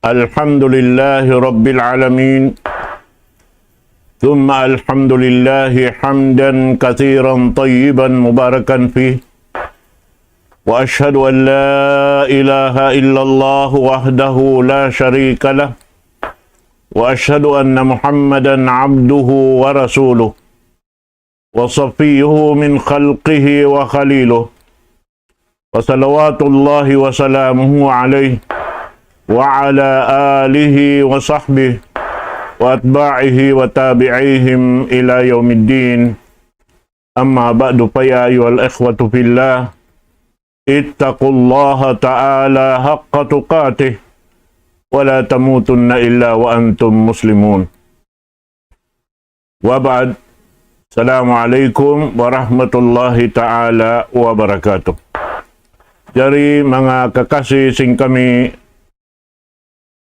الحمد لله رب العالمين ثم الحمد لله حمدا كثيرا طيبا مباركا فيه وأشهد أن لا إله إلا الله وحده لا شريك له وأشهد أن محمدا عبده ورسوله وصفيه من خلقه وخليله وصلوات الله وسلامه عليه وعلى آله وصحبه وأتباعه وتابعيهم إلى يوم الدين أما بعد فيا أيها الإخوة في الله اتقوا الله تعالى حق تقاته ولا تموتن إلا وأنتم مسلمون وبعد السلام عليكم ورحمة الله تعالى وبركاته. Jari mga kakasih sing kami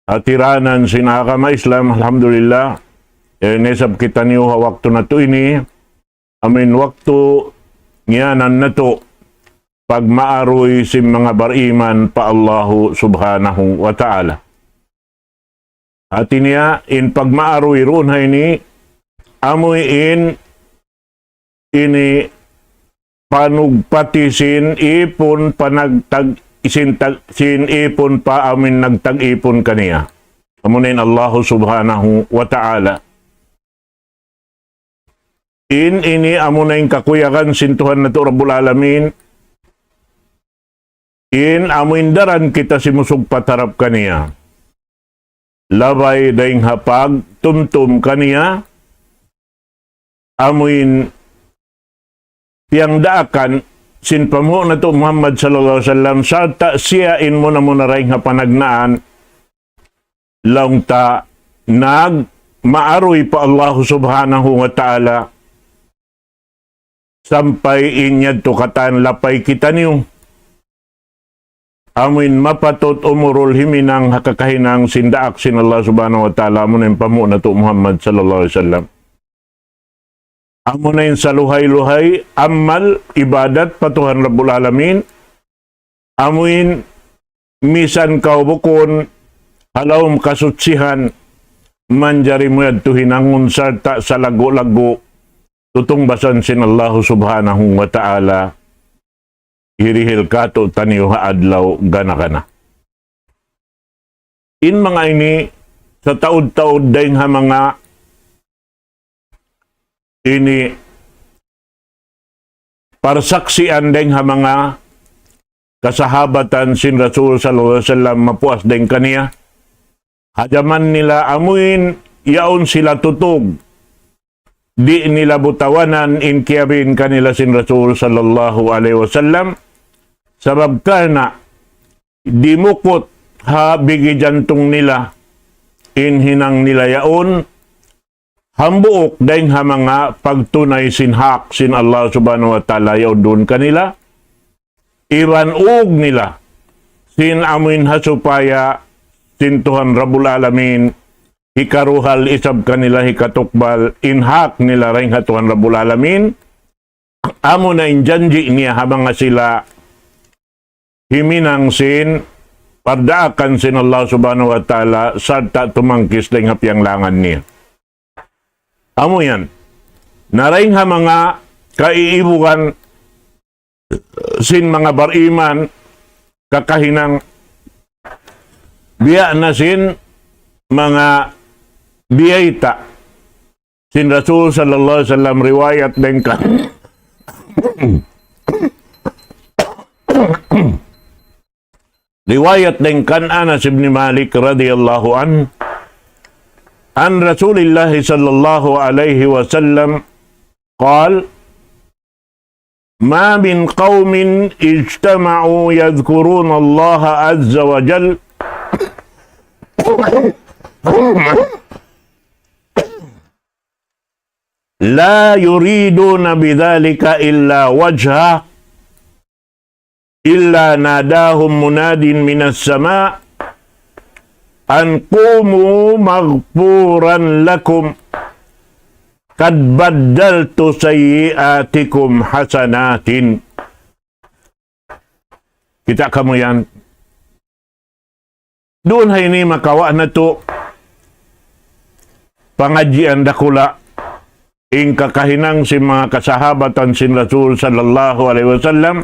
atiranan sinakama Islam, alhamdulillah, nesab kita niyo waktu na to ini, amin waktu ngiyanan na to, pag maaroy si mga bariman pa Allahu subhanahu wa ta'ala. At niya, in pag maaroy roon ha ini, amoy ini panugpati sin ipon panagtag sin ipon pa amin nagtag-ipon kaniya. Amunin Allah subhanahu wa ta'ala. Ini amunin kakuyakan sintuhan na to Rabbul Alamin. Amuin daran kita simusog patarap kaniya. Labay daing hapag tumtum kaniya. Amuin tiyang daakan sin pamu na to Muhammad sallallahu alaihi wasallam sa siyain mo na rin nga panagnaan lang ta maaroy pa Allah subhanahu wa ta'ala sampay inyad to katan lapay kita niyo amin mapatot umurul himinang hakakahinang sindaak sin Allah subhanahu wa ta'ala mo na pamu na to Muhammad sallallahu alaihi wasallam. Amo na yun sa luhay-luhay, amal, ibadat, patuhan Rabbul Alamin. Amuin, misan kaubukon, halawm kasutsihan, manjari mo yad tuhinangun sarta sa lago-lago, tutungbasan sin Allah subhanahu wa ta'ala, hirihil kato taniyo haadlaw gana-gana. In mga ini, sa taod-taod dahing ha mga ini parsaksian deng ha mga kasahabatan sin Rasul sallallahu alaihi wasallam mapuas deng kaniya. Hajaman nila amuin yaon sila tutog. Di nila butawanan in kiyabin kanila sin Rasul sallallahu alaihi wasallam. Sabab kana dimukot ha bigi jantong nila in hinang nila yaon hambuok dahil ha mga pagtunay sinhak sin Allah subhanahu wa ta'ala yaudun kanila. Iranug nila sin amin hasupaya sin Tuhan Rabbul Alamin hikaruhal isab kanila hikatukbal inhak nila rin ha Tuhan Rabbul Alamin. Amo na injanji niya habang nga sila himinang sin pardaakan sin Allah subhanahu wa ta'ala sarta tumangkis dahil hapyang langan niya. Amo yan. Naring ha mga kaiibukan sin mga bariman kakahinang biya na sin mga biyayta sin Rasul sallallahu alaihi wasallam riwayat din ka riwayat din kan Anas ibn Malik radhiyallahu anhu عن رسول الله صلى الله عليه وسلم قال ما من قوم اجتمعوا يذكرون الله عز وجل لا يريدون بذلك إلا وجهه إلا ناداهم مناد من السماء an qumu maghfuran lakum kad baddaltu sayyiatikum hasanatin. Kita kamu yan doon hay ni makawa na to pangadjian dakula ing kakahinang si mga kasahabatan sin Rasul sallallahu alaihi wasallam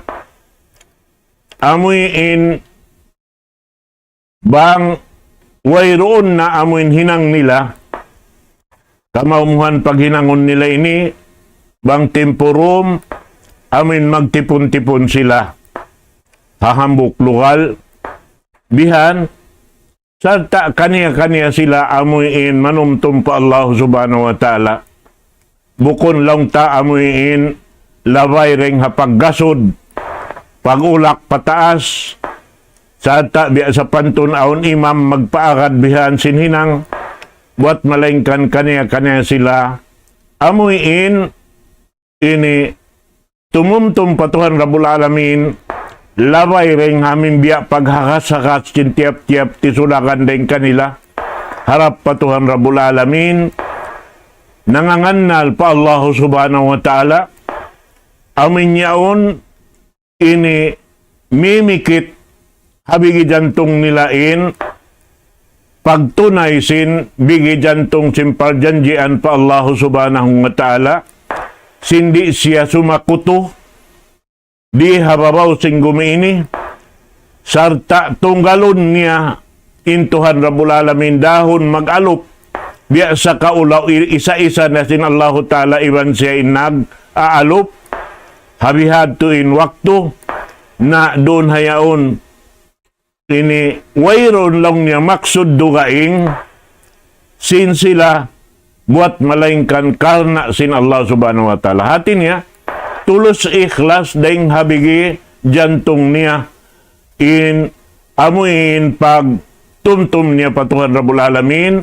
amoy in bang wayroon na amoy hinang nila kamaumuhan paghinangon nila ini bang temporum amin magtipon-tipon sila hahambok lokal bihan sarta kaniya-kaniya sila amuin manumtum pa Allah subhanahu wa ta'ala bukon lang ta amuin labay ring hapaggasod pagulak pataas sarta biya sa pantun aon imam magpaagad bihan sinhinang buat malengkan kaniya-kaniya sila amuin ini tumumtum patuhan Rabbul Alamin labay ring amin biya paghakas-hakas tiap-tiap tisulakan din kanila harap patuhan Rabbul Alamin nanganganal pa Allah subhanahu wa ta'ala amin yaon ini mimikit habigi jantong nilain pagtunay sin bigi jantong simparjanjian pa Allah subhanahu wa ta'ala sindi siya sumakuto di hababaw sing gumiini sarta tunggalon niya intuhan Rabbul Alamin dahon mag-alop biya sa kaulaw isa-isa na sin Allah ta'ala iban siya inag aalop habihad tuin waktu na doon hayaon ini wayron lang niya maksud dugaing sin sila buat malaingkan karna sin Allah subhanahu wa ta'ala hati niya tulus ikhlas ding habigi jantong niya in amuin pag tumtum niya pa Tuhan Rabbul Alamin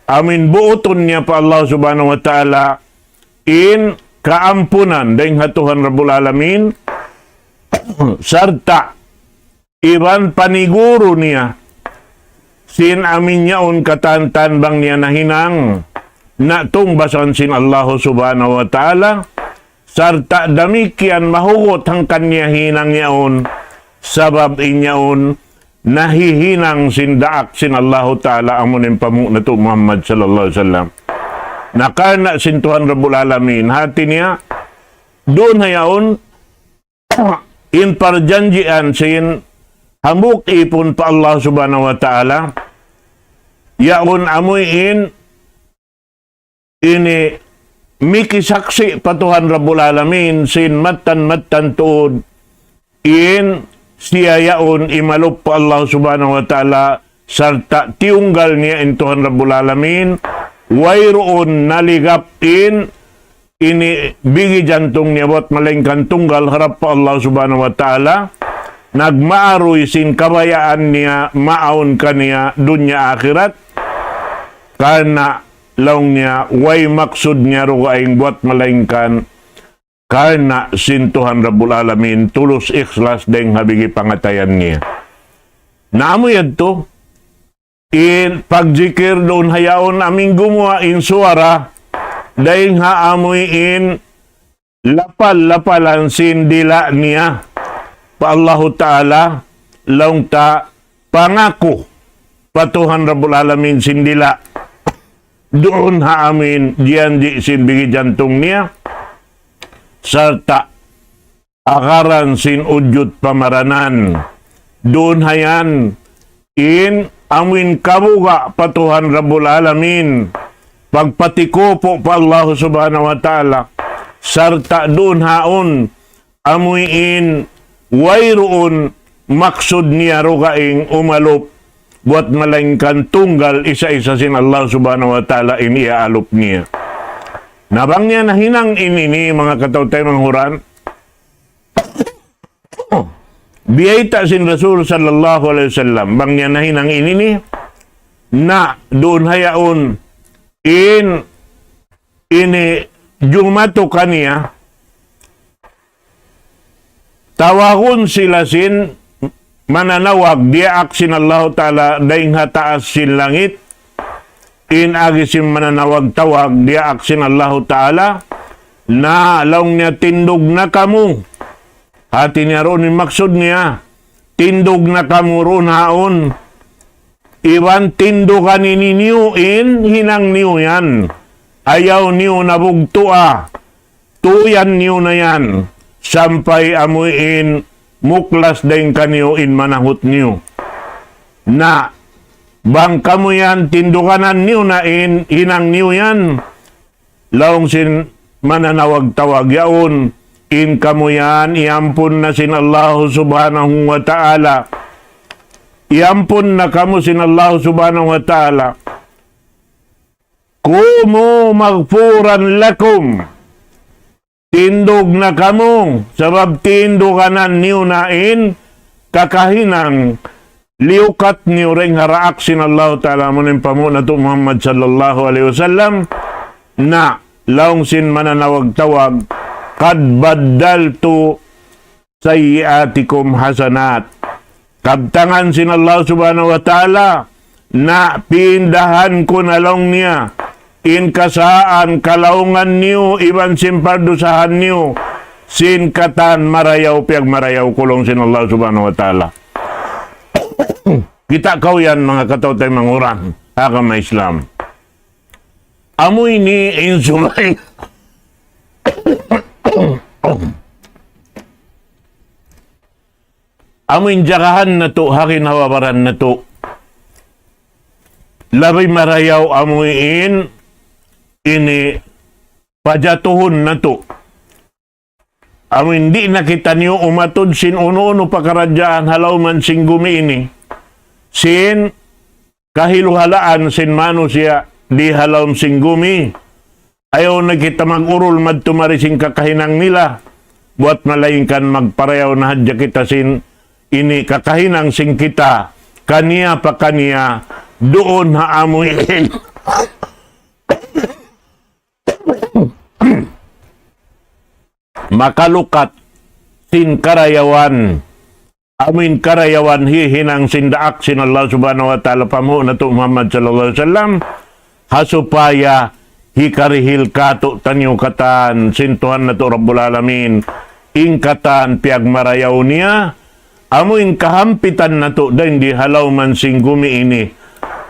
amin buuton niya pa Allah subhanahu wa ta'ala in kaampunan ding Tuhan Rabbul Alamin sarta iban paniguro niya sin amin yaon katantan bang niya nahinang na tungbasan sin Allah subhanahu wa ta'ala sarta damikian mahugot ang kanya hinang yaon sabab inyaon nahihinang sindaak sin Allah ta'ala amunin pamu na to Muhammad sallallahu alaihi wasallam nakarna sin Tuhan Rabbul Alamin hati niya doon hayaon in parjanjian sin hambuk ipon pa Allah subhanahu wa ta'ala yaon amuin ini mikisaksi patuhan Rabbul Alamin sin matan-matan tuod in siya yaon imalup pa Allah subhanahu wa ta'ala sarta tiunggal niya in Tuhan Rabbul Alamin wayroon naligap in ini bigi jantong niya buat malengkan tunggal harap pa Allah subhanahu wa ta'ala nagmaaroy sin kabayaan niya maon kaniya dunya akhirat karena laung niya way maksud niya rugaing buat malengkan karena sin Tuhan Rabbul Alamin tulus ikhlas deng habigi pangatayan niya naamoy yadto in pagjikir doon hayaon aming gumawa in suara dahing haamoy in lapal-lapalan sin dila niya pa Allah ta'ala laung ta pangako patuhan Rabbul Alamin sin dila doon haamin diyan di sin bigi jantong niya sarta akaran sin udyot pamaranan doon hayan in amin kabuga patuhan Rabbul Alamin pagpatiko po pa Allah subhanahu wa ta'ala sarta doon haon amuin wayroon maksud niya rugaing umalop buat malengkan tunggal isa-isa sin Allah subhanahu wa ta'ala in iaalop niya nabang niya nahinang ini mga katawtay manghuran biyayta sin Rasul sallallahu alaihi wasallam bang niya nahinang ini na doon hayaon ini jumato kaniya tawagon sila sin mananawag diak sin Allah ta'ala daing hataas sin langit in agi sin mananawag tawag diak sin Allah ta'ala na laung niya tindog na kamu hati niya roon yung maksud niya tindog na kamu roon haon Iwan tindo kanini niyo in, hinang niyo yan. Ayaw niyo nabugtua. Tuyan niyo na yan. Sampay amuin, muklas din kaniyo in manahot niyo. Na, bang kamo yan, tindukanan niyo na in, hinang niyo yan. Laong sin mananawag-tawag yaon, in kamo yan, iampun na sin Allah subhanahu wa ta'ala. Iampun na kamo sin Allah subhanahu wa ta'ala. Kumu magpuran lakum. Tindog na kamo, sabab tindukanan niyo na in, kakahinang, liukat niyo ring haraak sin Allah ta'ala mo ng pamuna to Muhammad sallallahu alaihi wasallam, na laong sin mananawag-tawag, kad baddaltu sayyiatikum hasanat. Kabtangan sin Allah subhanahu wa ta'ala, na pindahan ko na lang niya, in kasaan kalaungan niyo, iban sin pardusahan niyo, sin katan marayaw piyag marayaw kulong sin Allah subhanahu wa ta'ala. Kita kau yan mga katawtay manguran, agama Islam. Amoy ni insumay. Amoy jakahan na to, hakin hawabaran na to. Labay marayaw amoy ini pajatuhon na to. Amoy hindi nakita niyo umatod sin uno-uno pakaradyaan halaw man sing gumi ini. Sin kahiluhalaan sin mano siya di halawm singgumi. Ayaw na kita mag-urol madtumari sin kakahinang nila. Buat malaing kan magparayaw na hadya kita sin ini kakahinang sing kita. Kaniya pa kaniya doon haamuin. Makalukat sin karayawan. Amin karayawan hihinang sindaak sin Allah subhanahu wa ta'ala pamu na to Muhammad sallallahu alaihi wasallam. Hasupaya hikarihil kato tanyo katan sintuhan na to Rabbul Alamin. Ingkatan piag marayaw niya. Amuin kahampitan na to dahil di halaw man singgumi ini.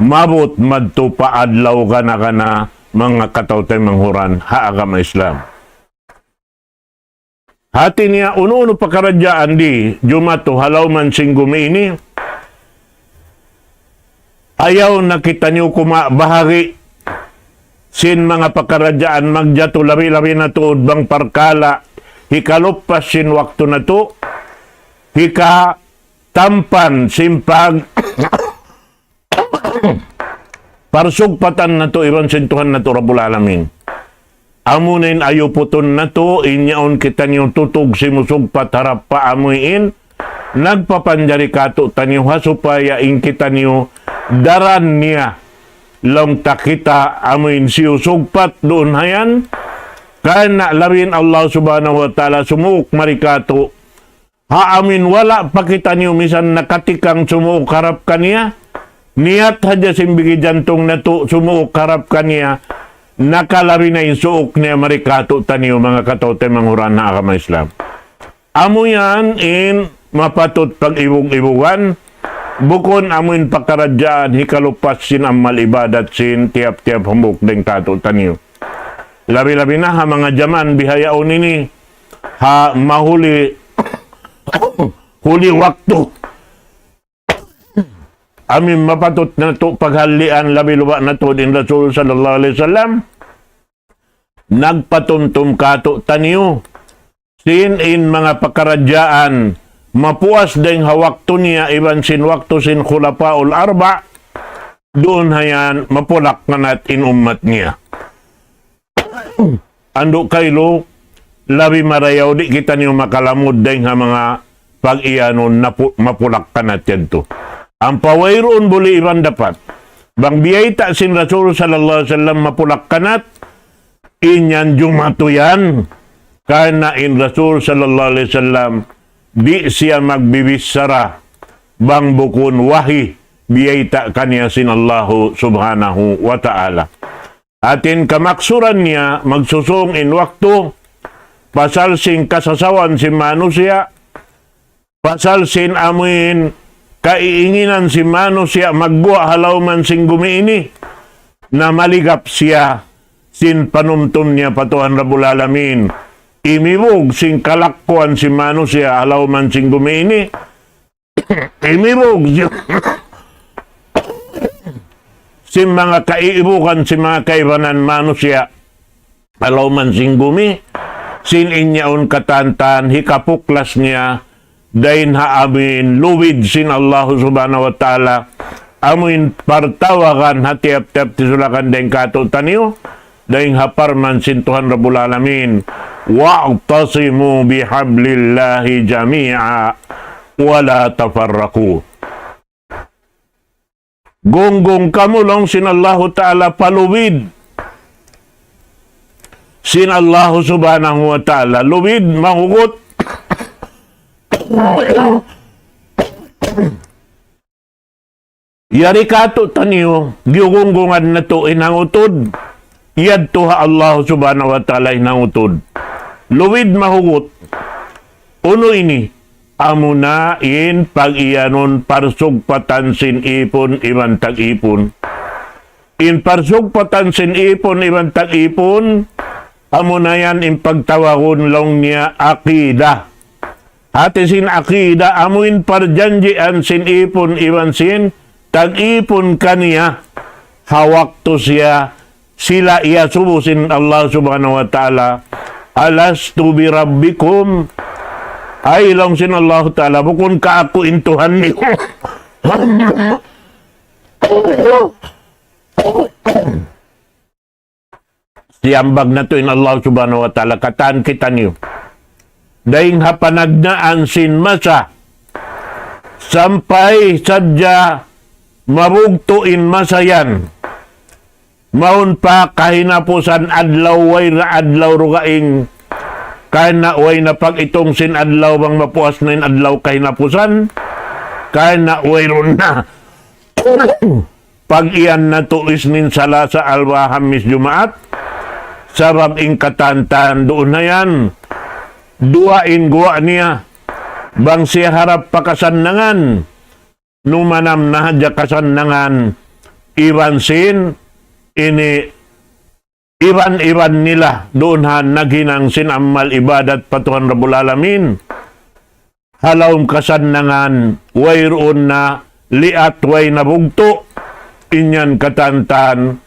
Mabot madto paadlaw ka na mga katawtay manghuran haagama Islam. Hati niya uno-uno pakaradyaan di jumato halaw man singgumi ini. Ayaw nakita niyo bahagi sin mga pakaradyaan magjato labi-labi na tuod bang parkala hikalupas sin wakto na to hika tampan simpag parsugpatan na to iban sintuhan na to Rabbul Alamin. Amunin ayo puton na to, inyaon kita niyong tutog simusugpat harap pa amuin, nagpapanjari kato tanyo hasupaya in kita niyo daran niya, lam takita amuin siyusugpat doon hayan, kana labin Allah subhanahu wa ta'ala sumuuk marikato, haamin wala pa kita niyo misan nakatikang sumuuk harap kaniya, niyat hadya simbigi jantong na to sumuuk harap kaniya, nakalabi na yung suok niya marikato taniyo mga katawtay manghuran na agama Islam. Amo yan in mapatot pag-ibog-ibugan, bukon amuin pakaradyaan hikalupas sin amal ibadat sin tiap-tiap hambuk deng kato taniyo. Labi-labi na ha mga jaman bihayaon ini ha mahuli huli waktu. Amin mapatot na to paghalian labi-luba na to din Rasul sallallahu alaihi wasallam. Nagpatumtum kato taniyo. Sin in mga pakaradyaan mapuas deng hawakto niya iban sin wakto sin khulafaul arba. Doon hayan mapulak na natin umat niya. Ando kaylo labi marayaw di kita niyo makalamod deng ha mga pag-iyanon mapulak ka natin to. Ang pawayroon buli iban dapat. Bang biyayta sin Rasul sallallahu alaihi wasallam mapulak kanat, inyan jumato yan. Kana in Rasul sallallahu alaihi wasallam, di siya magbibisara. Bang bukun wahi, biyayta kanya sin Allahu subhanahu wa ta'ala. Atin kamaksuran niya, magsusong in waktu, pasal sin kasasawan sin manusia, pasal sin amuin, kaiinginan si Mano siya magbuwa halaw man sing gumiini, na maligap siya, sin panumtum niya patuhan Rabbul Alamin. Imibog sing kalakkuan si Mano siya halaw man sing gumiini. Imibog siya. Sin mga kaiibukan, si mga kaibanan Mano siya halaw man sing gumi. Sin inyaon katantan, hikapuklas niya, dain haamin, luwid sin Allah subhanahu wa ta'ala, amin partawakan hatiap-tiap tisulakan den kato taniyo, dain haparman sin Tuhan Rabbul Alamin, wa'tasimu bihablillahi jami'a, wala tafarraku. Gonggong kamulong sin Allah ta'ala paluwid, sin Allah subhanahu wa ta'ala, luwid, mahugot. Yari kato taniyo, giyugunggungan na to inangutod. Iyad to ha Allah subhanahu wa ta'ala inangutod. Luwid, mahugot. Uno ini, amuna in pag-iyanon parsugpatan sin ipon, iman tag-ipon. In parsugpatan sin ipon, iman tag-ipon, amo na yan in pagtawagon lang niya akida. Hati sin akida, amuin parjanjian sin ipon iwan sin, tag-ipon kaniya, hawak to siya, sila iya subusin Allah subhanahu wa ta'ala, alastu bi rabbikum, ay lang sin Allah ta'ala, bukun ka ako intuhan niyo. Siyambag na to in Allah subhanahu wa ta'ala, kataan kita niyo. Daing hapanagnaan sin masa, sampai sadya mabugtuin masayan. Maun pa kahinapusan adlaw way na adlaw rugaing, kahina way na pag itong sin adlaw bang mapuas na in adlaw kahinapusan, kahina way ron na. Pag iyan na tuis nin sala sa alwa hamis jumaat, sabab ing katantan doon na yan, duain guwa niya, bang siya harap pakasannangan, numanam na hadya kasannangan, iwansin, ini, iwan nila, doon ha naghinang sinamal ibadat patuhan Rabbul Alamin, halawm kasannangan, wayroon na, liat way na bugto, inyan katantan,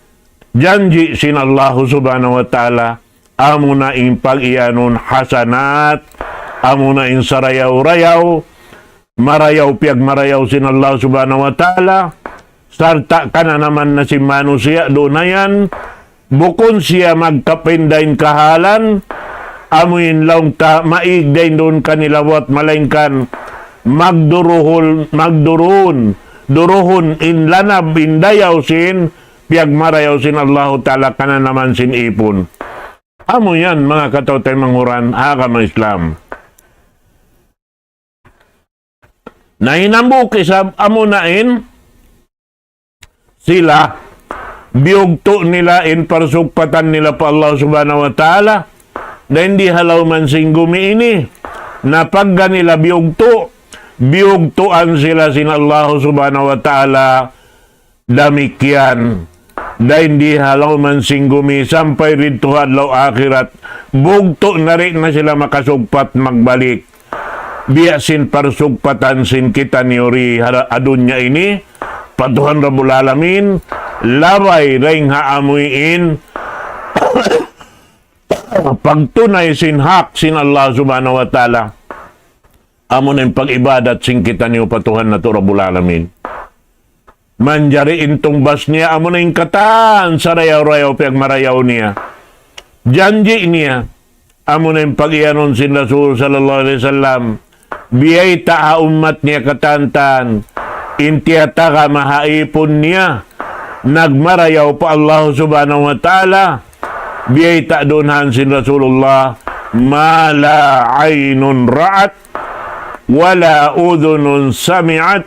janji sin Allah subhanahu wa ta'ala, amo na in pag-iyanon hasanat, amo na in sarayaw-rayaw, marayaw piyag marayaw sin Allah subhanahu wa ta'ala, sarta ka na naman na si Mano siya, doon na yan, bukon siya magkapindain kahalan, amuin lang ta, maigdain doon kanilawat malingkan, duruhon in lanab, indayaw sin, piyag marayaw sin Allah ta'ala ka na naman sin ipon. Amo yan, mga katawtay manghuran, hakama Islam. Nahinambuki sa amunain, sila, biyugto nila in parsugpatan nila pa Allah subhanahu wa ta'ala, na hindi halaw man sing gumiini, na pagga nila biyugtoan sila sin Allah subhanahu wa ta'ala, damikyan, da hindi halaw man singgumi, sampai rito hadlaw akhirat, bugto na rin na sila makasugpat magbalik. Biyasin parsugpatan sin kita niori adunya ini, patuhan Rabbul Alamin, labay ring haamuin, pagtunay sin hak sin Allah subhanahu wa ta'ala, amo na yung pag-ibadat sin kita niyo patuhan na to Rabbul Alamin. Manjari intong bas niya, amo na yung kataan, sarayaw-rayaw, piyag marayaw niya. Janji niya, amo na yung pag-iyanon sin Rasul sallallahu alaihi wasallam, biyay taha umat niya katantan, intiyata ka mahaipon niya, nagmarayaw pa Allah subhanahu wa ta'ala, biyay ta doonhan sin Rasulullah, ma la aynun ra'at, wala udhunun sami'at,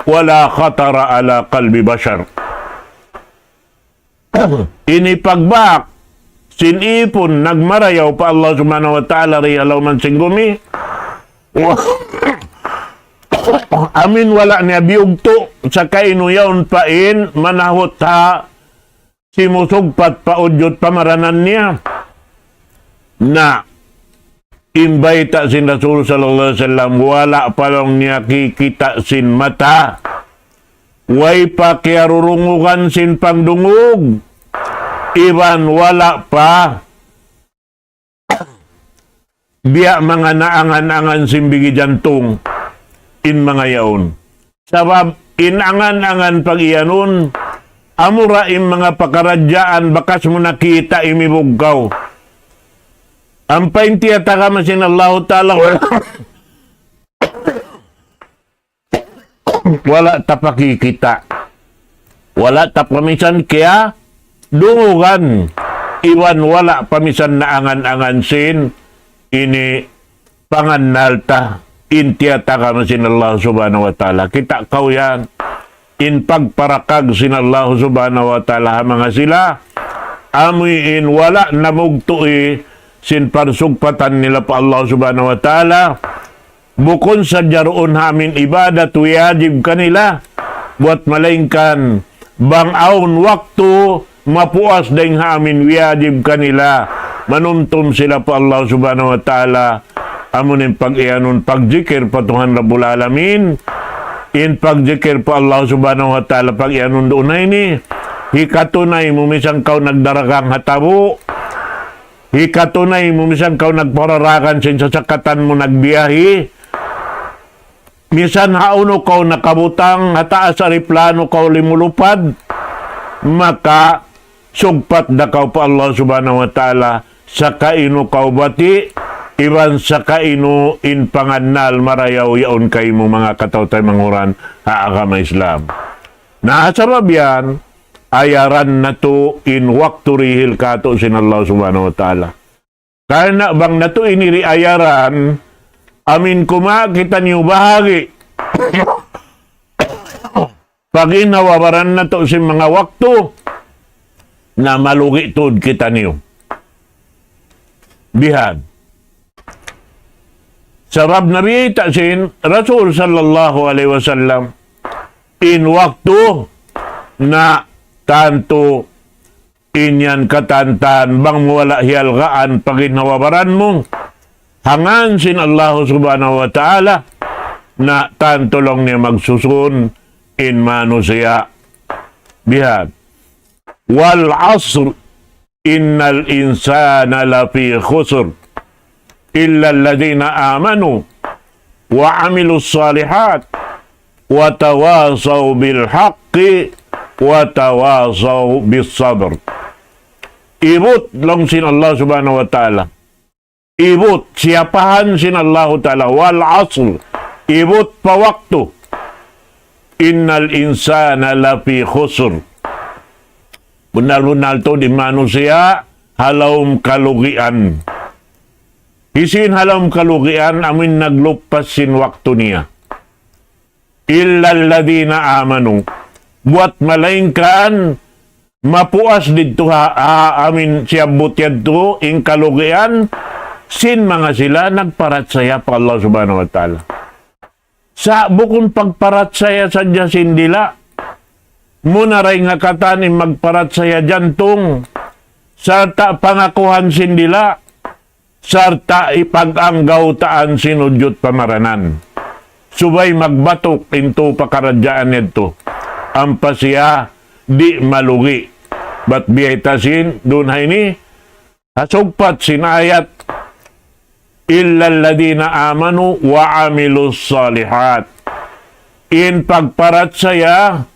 wala khatara ala qalbi bashar. Ini pagbak sinipon nagmarayaw pa Allah subhanahu wa ta'ala ri alaw man singgumi, Amin wala niya biugto sa kainuyaon pain manahot ha simusugpat paudyot pamaranan niya na imbayta sin Rasul sallallahu alaihi wasallam wala pa lang niya kikita sin mata way pa kiarurungugan sin pangdungog iban wala pa biya mga naangan-angan sin bigi jantung in mga yaon. Sabab, inangan-angan pag iyanon, amura im mga pakaradyaan, bakas mo nakita imibugkaw. Ang paintiyata ka masin Allah Ta'ala, wala tapakikita. Wala tapamisan kaya, dungugan. Iwan wala pamisan na angan-angan sin, ini panganalta. Intiyata ka masin Allah subhanahu wa ta'ala. Kita kau yan. In pagparakag sin Allah subhanahu wa ta'ala mga sila. Amuin wala namugtui sin parsugpatan nila pa Allah subhanahu wa ta'ala. Bukon sa jaroon hamin ibadat wajib kanila. Buat malaingkan bang aun waktu mapuas deng hamin wajib kanila. Manumtum sila pa Allah subhanahu wa ta'ala. Amunin pag-ianon pag-zikir pa Tuhan Rabbul Alamin. In pag-zikir pa Allah subhanahu wa ta'ala pag-ianon doon na ini. Hikatunay mo misang kau nagdarakang hatabo. Hikatunay mo misang kau nagpararakan sin sasakatan mo nagbiyahi. Misan hauno kau nakabutang hataas sa riplano kau limulupad. Maka sugpat da kau pa Allah subhanahu wa ta'ala sa kaino kau bati. Iban sa kaino in pangannal marayaw yaon kay mo mga katawtay manguran haagama Islam. Naasarab yan, ayaran na to in waktu rihil kato sin Allah subhanahu wa ta'ala. Karena bang na to iniri ayaran, amin kumakita niyo bahagi. Pag inawabaran na to sin mga waktu, na malugi tod kita niyo. Bihad. Sarab nabiyita sin Rasul sallallahu alaihi wasallam in waktu na tanto inyan katantan bang wala hiyalgaan paginawabaran mo hangan sin Allah subhanahu wa ta'ala na tanto lang niya magsusun in manusia bihad wal asr innal insana lafi khusr illa alladhina amanu wa amilus salihat wa tawasaw bil haqqi wa tawasaw bis sabr. Ibut lang sin Allah subhanahu wa ta'ala. Ibut siapahan sin Allah ta'ala wal asr. Ibut pa waktu. Innal insana lafi khusr. Benar-benar to di manusia halawm kalugian. Isin halam kalugian amin naglupas sin waktu niya. Illa alladhina amanu. Buat malaingkan mapuas dito amin siyabot yadto in kalugian sin mga sila nagparatsaya pa Allah subhanahu wa ta'ala. Sa bukon pagparatsaya sadya sindila muna ray nga katanin magparatsaya jantong sa pangakuhan sindila sarta ipag-anggaw taan sinudyot pamaranan. Subay magbatok into pakaradyaan nito. Ang pasiya di malugi. Bat biyaytasin dun hay ni hasugpat sinayat illa alladhina amanu wa amilus salihat. In pagparatsaya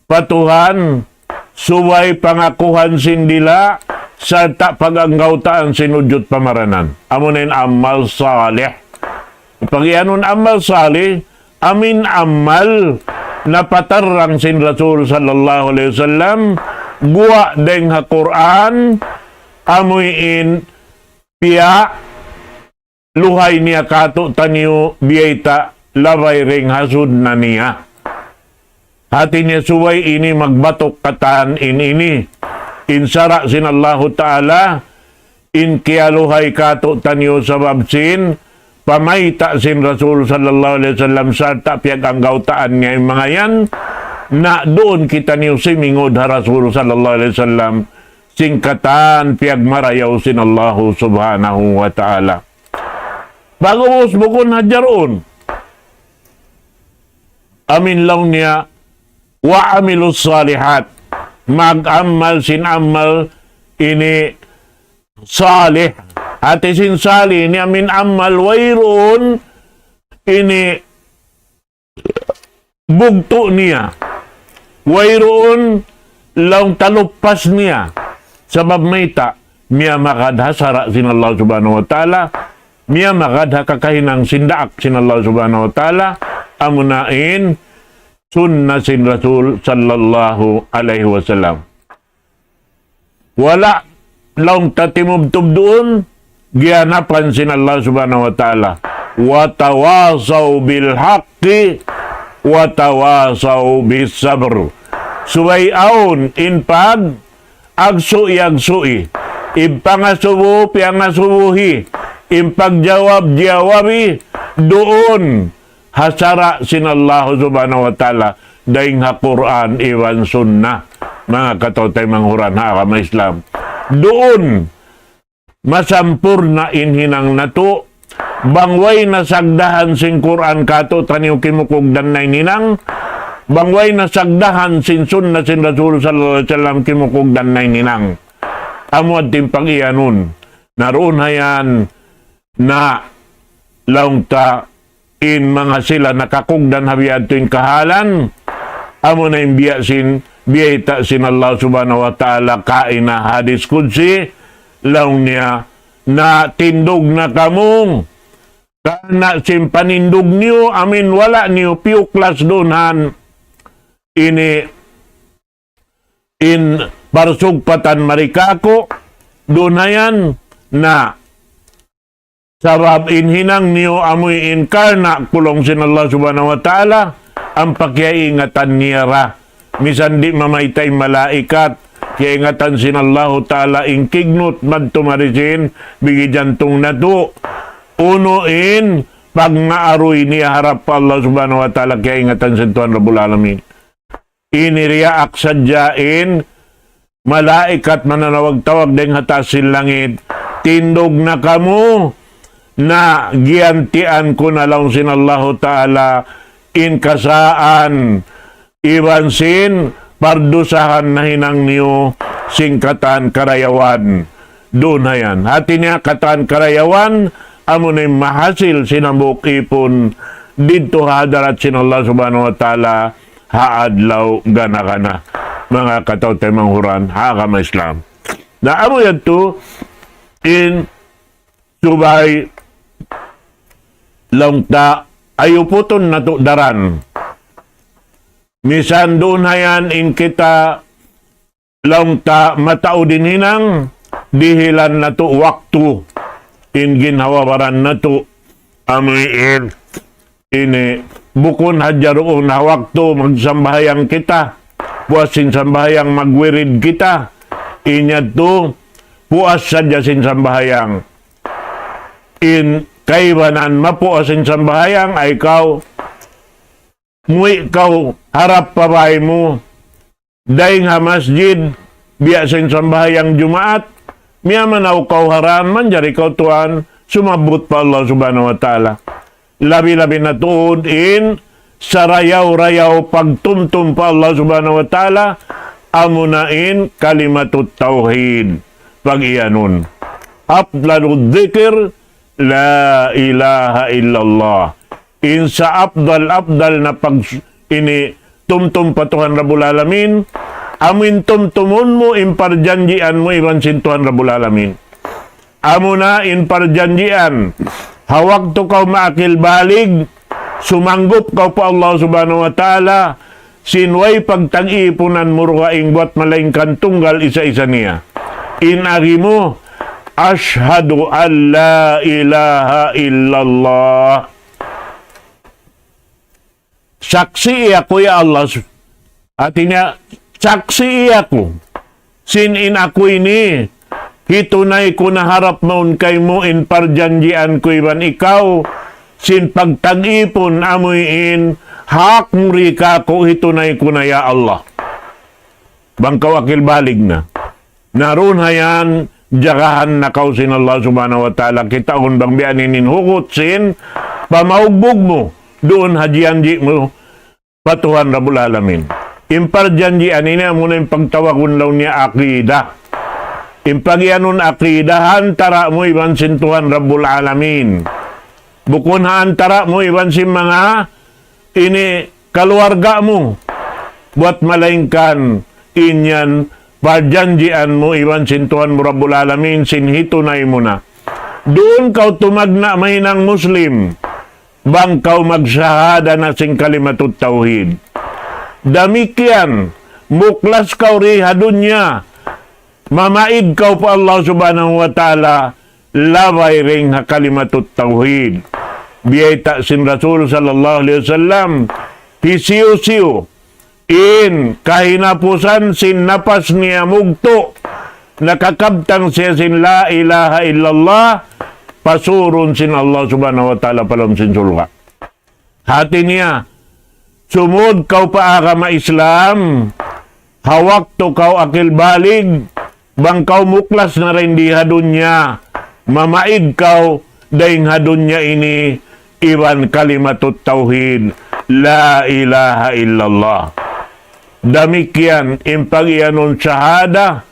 patuhan subay pangakuhan sindila sa pag-anggawtaan sinudyot pamaranan. Amunin amal salih. Pag-ianon amal salih, amin amal na patarang sin Rasul sallallahu alaihi wasallam, buwa deng ha Quran, amuin piya, luhay niya kato tanyo biyayta, labay ring hasud na niya. Hati niya suway ini magbatok katan ini. Insara sin Allah Ta'ala in kialuhay kato tanyo sa babsin pamayta sin Rasul sallallahu alaihi wasallam sarta piyag ang gautaan nga mga yan na doon kita niyo simingod ha Rasul sallallahu alaihi wasallam singkatan piyag marayaw sin Allah subhanahu wa ta'ala. Bago usbukon hadyaroon, amin lang niya wa amilus salihat, mag-amal sinamal ini salih ati sin salih ni amin amal wayroon ini bugto niya, wayroon lang talupas niya sabab mayta miya makadha sara sin Allah subhanahu wa ta'ala, miya makadha kakahinang sindaak sin Allah subhanahu wa ta'ala, amunain sunnah sin Rasul sallallahu alaihi wasallam. Wala lang tatimubtub doon, gihanapan sin Allah subhanahu wa ta'ala. Wa tawasaw bil haqqi wa tawasaw bis sabr. Suwayaon in pag agsu'i, ipangasubo piangasubuhi, impagjawab-jawabi doon hasara sin Allah subhanahu wa ta'ala daing ha Quran iwan sunnah mga katotay manghuran ha kama Islam. Doon masampur na inhinang nato bangway na sagdahan sin Quran kato taniw kimukugdan na ininang, bangway na sagdahan sin sunnah sin Rasul sallallahu alaihi wasallam kimukugdan na ininang. Amuad timpang iyanon naroon hayan na laungta in mga sila nakakugdan habiyad tuwing kahalan, amo na yung biyata sin Allah subhanahu wa ta'ala kain na hadis kudsi, laung niya na tindog na kamong, kana sin panindog niyo, amin wala niyo piuklas doonhan, ini in parsugpatan marikako, doon na yan na sabab inhinang niyo amoy inkarna kulong sin Allah subhanahu wa ta'ala ang pakiaingatan niya ra. Misan di mamaytay malaikat, kiaingatan sin Allah ta'ala inkignot madtumarisin bigi jantong na to. Unuin pag naaroy niya harap pa Allah subhanahu wa ta'ala kiaingatan sin Tuhan Rabbul Alamin. Iniriya aksadyain malaikat mananawag-tawag deng hatasin langit. Tindog na kamo na giantian ko na lang sin Allah ta'ala in kasaan iwan sin pardusahan na hinang niyo singkatan karayawan. Doon na yan. Hati niya katan karayawan amo na mahasil sinambuk ipon dito hadarat sin Allah subhanahu wa ta'ala haadlaw gana-gana. Mga katawtay manghuran hakama Islam. Na amo yan to in subay langta ayuputon na to daran. Misan doon hayan in kita langta matao din hinang dihilan na to waktu in ginhawabaran na to amoy ini bukon hadyaroon na waktu magsambahayang kita, puasin sambahayang magwirid kita, inya to puas sadya sin sambahayang in kaibanan mapuasin sambahayang ay ikaw muwi ikaw harap pabay mo daing ha masjid biyasin sambahayang Jumaat miya manaw kaw haran man jari ikaw tuan sumabot pa Allah subhanahu wa ta'ala labi-labi na tuod in sarayaw-rayaw pagtumtum pa Allah subhanahu wa ta'ala amunain kalimatut tauhid pag iyanon afdalud dzikr la ilaha illallah. In sa abdal na pag ini tumtum patuhan Rabbul Alamin, amin tumtumun mo in parjanjian mo iban sin Tuhan Rabbul Alamin. Amo na in parjanjian, hawag to kau maakil balig, sumanggup kau pa Allah subhanahu wa ta'ala, sinway pagtag-ipunan mo ruhaing buat malaingkan tunggal isa-isa niya. Inagi mo, Ashhadu an la ilaha illallah. Saksi ako ya Allah. Artinya, saksi ako. Sinin ako ini. Hitunay ko na harap maun kay mo in parjanjian ko iban ikaw. sin pagtag-ipon amuin hak murika ko hitunay ko na ya Allah. Bangkaw akil balig na. Naroon hayan, jagahan na kaw sin Allah subhanahu wa ta'ala. Kita kung bang biyanin hukot sin, pamaugbog mo, doon hajianji mo, patuhan Rabbul Alamin. Imparjanji anina mo na yung pagtawakon law niya akidah. Impagyanon akidahan, tara mo iban sin Tuhan Rabbul Alamin. Bukon antara mo iban sin mga ini keluarga mo. Buat malaingkan inyan parjanjian mo iwan sintuan mo Rabbul Alamin sinhitunay mo na. Doon kau tumagna mahinang Muslim. Bang kau magsahada na sing kalimatut tauhid. Damikian, muklas kau riha dunya. Mamaid kau pa Allah subhanahu wa ta'ala. Labay ring ha kalimatut tauhid. Biyay sin Rasul sallallahu alaihi wasallam. Hisiyo-siyo. In kahinapusan sin napas niya mugto nakakabtang siya sin la ilaha illallah pasurun sin Allah subhanahu wa ta'ala palam sin sulka. Hati niya sumud kau pa agama Islam hawak to kau akil balig bang kau muklas na rin di hadunya mamaid kau daing hadunya ini iwan kalimatut tauhid la ilaha illallah. Damikian impagyanon syahada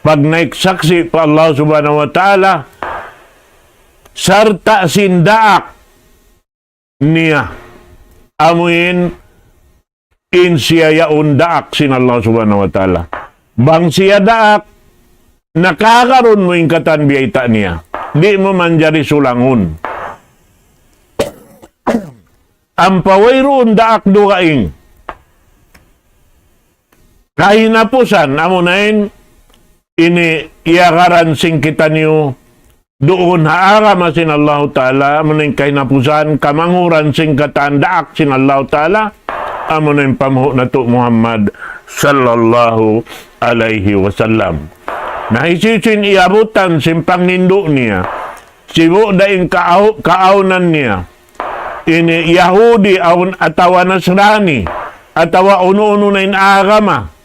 pag naiksaksi pa Allah subhanahu wa ta'ala sarta sindaak niya amuin in siya yaun daak sin Allah subhanahu wa ta'ala. Bang siya daak nakakaroon mo yung katanbiyayta niya. Di mo manjari sulangun. Ang pawayroon daak dukaing kahinapusan, amunain, ini iakaran sing kita niyo doon haara masin Allah Ta'ala, amunain kahinapusan, kamanguran sing katandaak sin Allah Ta'ala, amunain pamuho na to Muhammad sallallahu alaihi wasallam. Naisisin iabutan sin pangnindo niya, sibo daing kaaunan niya, ini Yahudi atawa Nasrani, atawa uno-uno na inagama,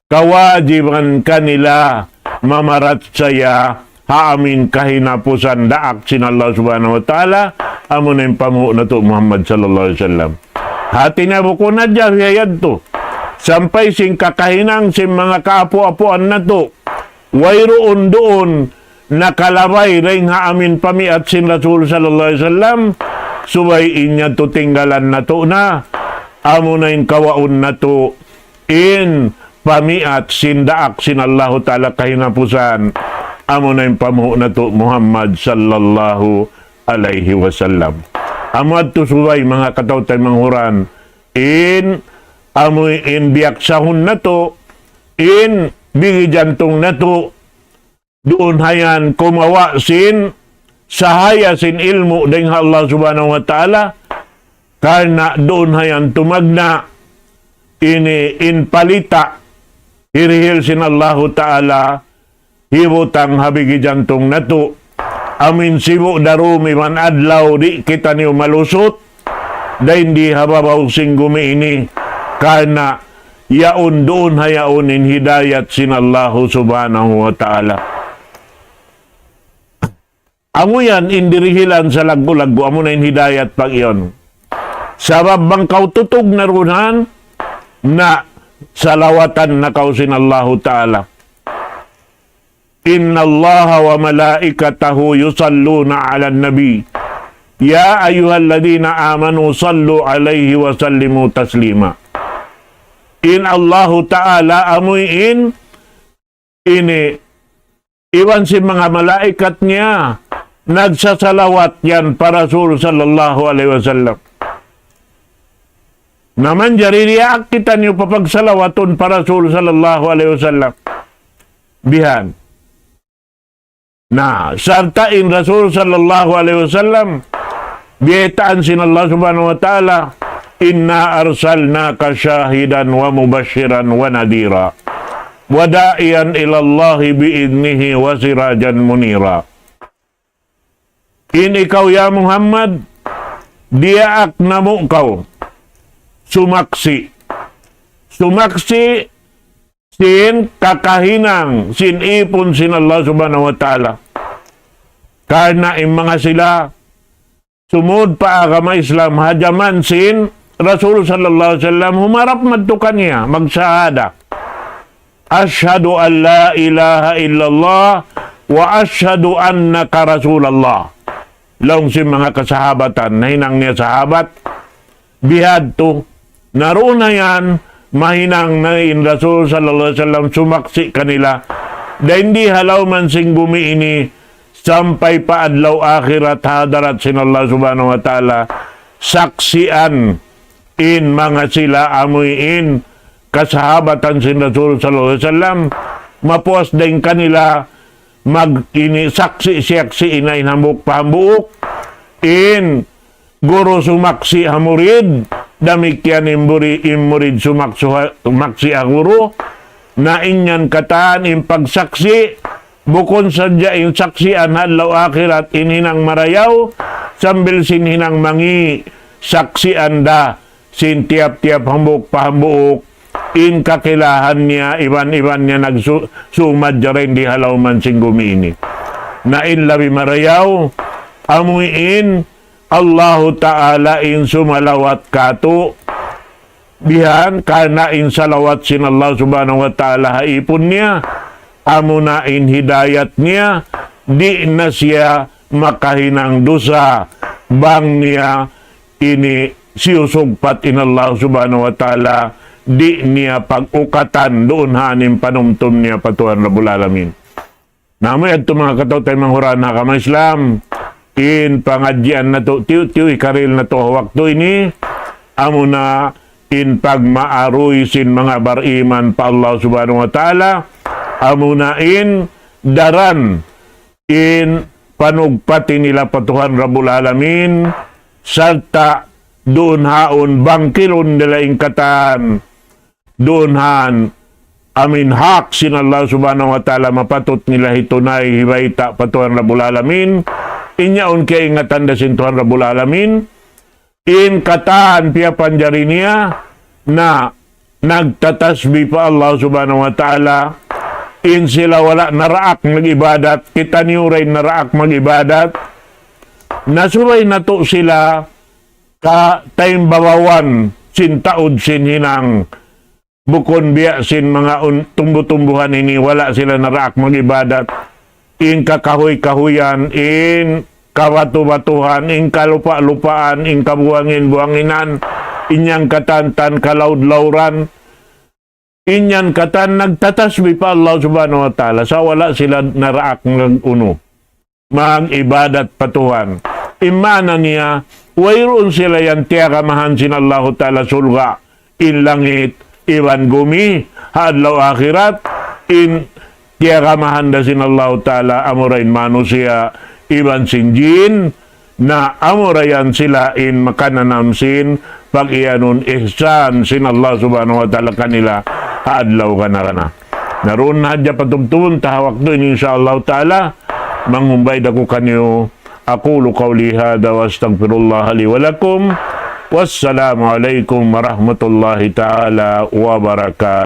kawajiban kanila mamarat saya haamin kahinapusan daak sin Allah subhanahu wa ta'ala amon yung pamuho na to Muhammad sallallahu alaihi wasallam. Hati na buko na dyan yayad to sampay sing kakahinang sing mga kaapo-apuan na to wayroon doon nakalabay ring haamin pamiat sin Rasul sallallahu alaihi wasallam subay inya to tinggalan na to na amon na yung kawaon na to in pamiat sindaak sin Allah Ta'ala kahinapusan amo na yung pamuho na to Muhammad sallallahu alaihi wasallam. Amo at tusuway mga katawtay manghuran in amo in biyaksahon na to in bigijantong na to doon hayan kumawa sin sahaya sin ilmu ding Allah subhanahu wa ta'ala karena doon hayan tumagna ini in palita hirihil sin Allah Ta'ala hibutang habigi jantong nato amin sibo darumi man adlaw di kita niyo malusot dahin di hababaw sing gumi ini karena yaon doon hayaon in hidayat sin Allah subhanahu wa ta'ala. Amo yan indirihilan sa lagbo-lagbo amo na in hidayat pag iyon sabab bang kau tutog na runan na salawatan na kausin Allah Ta'ala. Inna Allah wa malaikatahu yusalluna ala nabi. Ya ayyuhalladhina amanu sallu alaihi wa sallimu taslima. In Allah Ta'ala amuin ini iwan si mga malaikat niya nagsasalawat yan para Rasul sallallahu alaihi wasallam. Naman jaririyak kita niyo papagsalawaton para Rasul sallallahu alaihi wasallam. Bihan. Na sartain Rasul sallallahu alaihi wasallam biyetaan sin Allah subhanahu wa ta'ala inna arsalnaka syahidan wa mubashiran wa nadira wa da'iyan ilallahi biidnihi wa sirajan munira. In ikaw ya Muhammad diaak na mo kaw sumaksi sin kakahinang sin ipon sin Allah subhanahu wa ta'ala. Karena mga sila sumud pa agama Islam hajaman sin Rasul sallallahu alaihi wasallam humarap madtukan niya magsahada. Asyhadu an la ilaha illallah wa asyhadu annaka Rasulullah. Long si mga kasahabatan na hinang niya sahabat bihad to naroon na yan mahinang na in Rasul sallallahu alaihi wasallam sumaksi kanila da hindi halaw man sing bumi ini sampai pa adlaw akhirat hadarat sin Allah subhanahu wa ta'ala saksian in mga sila amuin kasahabatan sin Rasul sallallahu alaihi wasallam mapuas din kanila mag ini saksi-saksi inay hamuk pahambuok in guro sumaksi hamurid damikyan imurid sumaksi aguro na inyan kataan in pagsaksi bukon sadya in saksian hadlaw akhirat in hinang marayaw sambil sin hinang mangi saksian da sin tiap-tiap hambuk pahambuok in kakilahan niya iban-iban niya nagsumad rin di halaw man sing gumini na in labi marayaw amuin Allahu Ta'ala in sumalawat kato bihan karena in salawat sin Allah subhanahu wa ta'ala haipon niya amuna in hidayat niya di na siya makahinang dosa bang niya ini siyusugpat in Allah subhanahu wa ta'ala di niya pag-ukatan doon hanim panumtum niya patuhan Rabbul Alamin. Namoy at mga kataw tayo manghura na kama Islam in pangadyan na to tiyo ikaril na to wakto ini amo na in pagmaaroy sin mga bariman pa Allah subhanahu wa ta'ala amo na in daran in panugpati nila patuhan Rabbul Alamin sarta doon haon bangkilon nila ingkatan doon han amin hak sin Allah subhanahu wa ta'ala mapatot nila hitunay hibaita patuhan Rabbul Alamin inyaon kaya ingatan da sin Tuhan Rabbul Alamin in kataan piya panjari niya na nagtatasbih pa Allah subhanahu wa ta'ala in sila wala naraak mag-ibadat kita niyuray naraak mag-ibadat nasubay na to sila ka tayong bawawan sin taod sin hinang bukon biya sin mga tumbu-tumbuhan ini wala sila naraak mag-ibadat in kakahoy-kahuyan, in kabatu-batuhan, in kalupa-lupaan, in kabuangin-buanginan, inyang katantan kalaud-lauran, inyan katan nagtatasbih pa Allah subhanahu wa ta'ala sa wala sila naraak ng uno. Mag-ibadat patuhan. Imana niya, wayroon sila yan tiyakamahan sin Allah ta'ala sulga, in langit, iwan gumi, hadlaw akhirat, in kaya kamahan da sin Allah ta'ala amurain manusia iban sinjin na amurayan sila in makananamsin pag iyanun ihsan sin Allah subhanahu wa ta'ala kanila haadlaw ka na. Naroon na hadya patubtubon tahawak doon insyaAllah ta'ala manghumbay da ko kanyo aqulu qawli hada wa astaghfirullah li wa lakum wassalamu alaikum warahmatullahi ta'ala wa barakatuh.